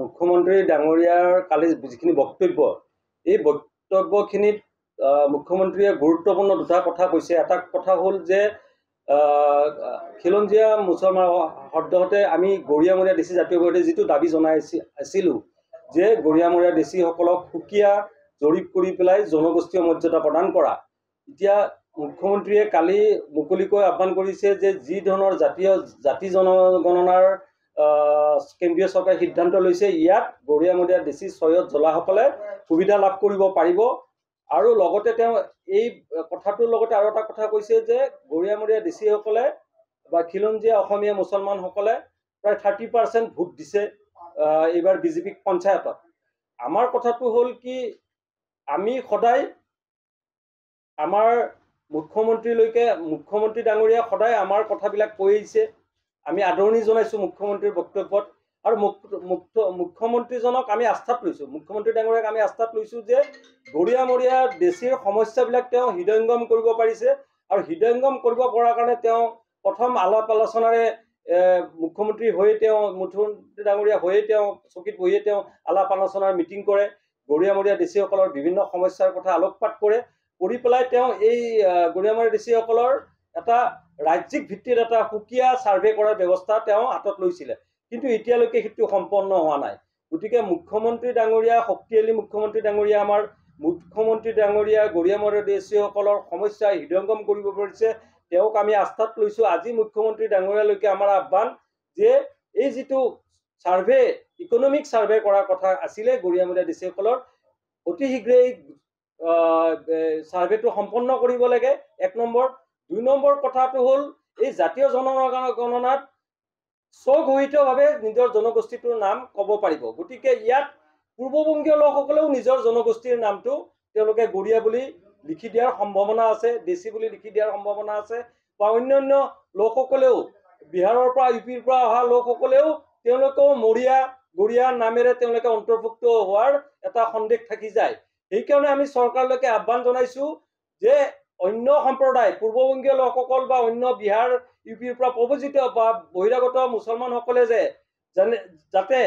মুখ্যমন্ত্ৰী ডাঙৰীয়াৰ কালি যিখিনি বক্তব্য, এই বক্তব্যখিনিত মুখ্যমন্ত্ৰীয়ে গুৰুত্বপূৰ্ণ দুটা কথা কৈছে। এটা কথা হ'ল যে খিলঞ্জীয়া মুছলমান সদ্যহতে আমি গৰিয়ামৰীয়া দেশী জাতীয়বাদী যিটো দাবী জনাই আছিলোঁ যে গৰিয়ামৰীয়া দেশীসকলক সুকীয়া জৰীপ কৰি পেলাই জনগোষ্ঠীয় মৰ্যাদা প্ৰদান কৰা। এতিয়া মুখ্যমন্ত্ৰীয়ে কালি মুকলিকৈ আহ্বান কৰিছে যে যি ধৰণৰ জাতি জনগণনাৰ কেন্দ্ৰীয় চৰকাৰে সিদ্ধান্ত লৈছে, ইয়াত গৰিয়ামৰীয়া দেশী চৈয়দ জলাসকলে সুবিধা লাভ কৰিব পাৰিব। আৰু লগতে তেওঁ এই কথাটোৰ লগতে আৰু এটা কথা কৈছে যে গৰিয়ামৰীয়া দেশীসকলে বা খিলঞ্জীয়া অসমীয়া মুছলমানসকলে প্ৰায় 30% ভোট দিছে এইবাৰ বিজেপিক পঞ্চায়তত। আমাৰ কথাটো হ'ল কি, আমি সদায় আমাৰ মুখ্যমন্ত্ৰী ডাঙৰীয়া সদায় আমাৰ কথাবিলাক কৈ আহিছে। আমি আদৰণি জনাইছোঁ মুখ্যমন্ত্ৰীৰ বক্তব্যত, আৰু মুখ্যমন্ত্ৰীজনক আমি আস্থাত লৈছোঁ, মুখ্যমন্ত্ৰী ডাঙৰীয়াক আমি আস্থাত লৈছোঁ যে গৰিয়ামৰীয়া দেশীৰ সমস্যাবিলাক তেওঁ হৃদয়ংগম কৰিব পাৰিছে। আৰু হৃদয়ংগম কৰিব পৰাৰ কাৰণে তেওঁ প্ৰথম আলাপ আলোচনাৰে মুখ্যমন্ত্ৰী ডাঙৰীয়া হৈয়ে তেওঁ চকীত বহিয়ে তেওঁ আলাপ আলোচনাৰ মিটিং কৰে, গৰিয়ামৰীয়া দেশীসকলৰ বিভিন্ন সমস্যাৰ কথা আলোকপাত কৰে। কৰি পেলাই তেওঁ এই গৰিয়ামৰীয়া দেশীসকলৰ এটা ৰাজ্যিক ভিত্তিত এটা সুকীয়া ছাৰ্ভে কৰাৰ ব্যৱস্থা তেওঁ হাতত লৈছিলে, কিন্তু এতিয়ালৈকে সেইটো সম্পন্ন হোৱা নাই। গতিকে মুখ্যমন্ত্ৰী ডাঙৰীয়া, শক্তিশালী মুখ্যমন্ত্ৰী ডাঙৰীয়া, আমাৰ মুখ্যমন্ত্ৰী ডাঙৰীয়া গৰিয়ামৰীয়া দেশীসকলৰ সমস্যা হৃদয়ংগম কৰিব পাৰিছে, তেওঁক আমি আস্থাত লৈছোঁ। আজি মুখ্যমন্ত্ৰী ডাঙৰীয়ালৈকে আমাৰ আহ্বান যে এই যিটো ছাৰ্ভে, ইকনমিক ছাৰ্ভে কৰাৰ কথা আছিলে গৰিয়ামৰীয়া দেশীসকলৰ, অতি শীঘ্ৰেই ছাৰ্ভেটো সম্পন্ন কৰিব লাগে, 1 নম্বৰ। 2 নম্বৰ কথাটো হ'ল এই জাতীয় জনগণনাত স্বঘোষিতভাৱে নিজৰ জনগোষ্ঠীটোৰ নাম ক'ব পাৰিব। গতিকে ইয়াত পূৰ্ববংগীয় লোকসকলেও নিজৰ জনগোষ্ঠীৰ নামটো তেওঁলোকে গৰিয়া বুলি লিখি দিয়াৰ সম্ভাৱনা আছে, দেশী বুলি লিখি দিয়াৰ সম্ভাৱনা আছে, বা অন্যান্য লোকসকলেও বিহাৰৰ পৰা ইউপিৰ পৰা অহা লোকসকলেও তেওঁলোকেও গৰিয়া নামেৰে তেওঁলোকে অন্তৰ্ভুক্ত হোৱাৰ এটা সন্দেহ থাকি যায়। সেইকাৰণে আমি চৰকাৰলৈকে আহ্বান জনাইছোঁ যে অন্য সম্প্ৰদায়, পূৰ্ববংগীয় লোকসকল বা অন্য বিহাৰ ইউপিৰ পৰা প্ৰব্ৰজিত বা বহিৰাগত মুছলমানসকলে যাতে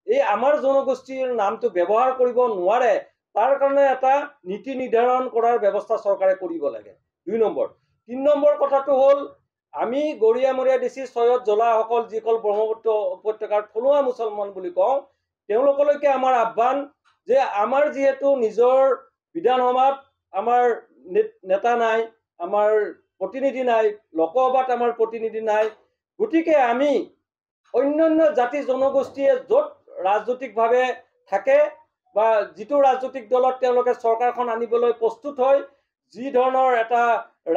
এই আমাৰ জনগোষ্ঠীৰ নামটো ব্যৱহাৰ কৰিব নোৱাৰে, তাৰ কাৰণে এটা নীতি নিৰ্ধাৰণ কৰাৰ ব্যৱস্থা চৰকাৰে কৰিব লাগে। 2 নম্বৰ। 3 নম্বৰ কথাটো হ'ল আমি গৰিয়ামৰীয়া দেশী চৈয়দ জলাসকল, যিসকল ব্ৰহ্মপুত্ৰ উপত্যকাৰ থলুৱা মুছলমান বুলি কওঁ, তেওঁলোকলৈকে আমাৰ আহ্বান যে আমাৰ যিহেতু নিজৰ বিধানসভাত আমাৰ নেতা নাই, আমাৰ প্ৰতিনিধি নাই, লোকসভাত আমাৰ প্ৰতিনিধি নাই, গতিকে আমি অন্যান্য জাতি জনগোষ্ঠীয়ে য'ত ৰাজনৈতিকভাৱে থাকে বা যিটো ৰাজনৈতিক দলত তেওঁলোকে চৰকাৰখন আনিবলৈ প্ৰস্তুত হয়, যি ধৰণৰ এটা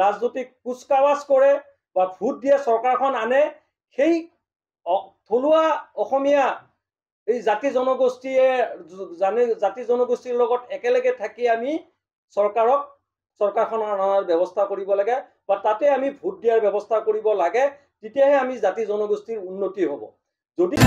ৰাজনৈতিক কুচকাৱাজ কৰে বা ভোট দিয়ে চৰকাৰখন আনে, সেই থলুৱা অসমীয়া এই জাতি জনগোষ্ঠীৰ লগত একেলগে থাকি আমি চৰকাৰখন অনাৰ ব্যৱস্থা কৰিব লাগে, বা তাতে আমি ভোট দিয়াৰ ব্যৱস্থা কৰিব লাগে। তেতিয়াহে আমি জাতি জনগোষ্ঠীৰ উন্নতি হ'ব। যদি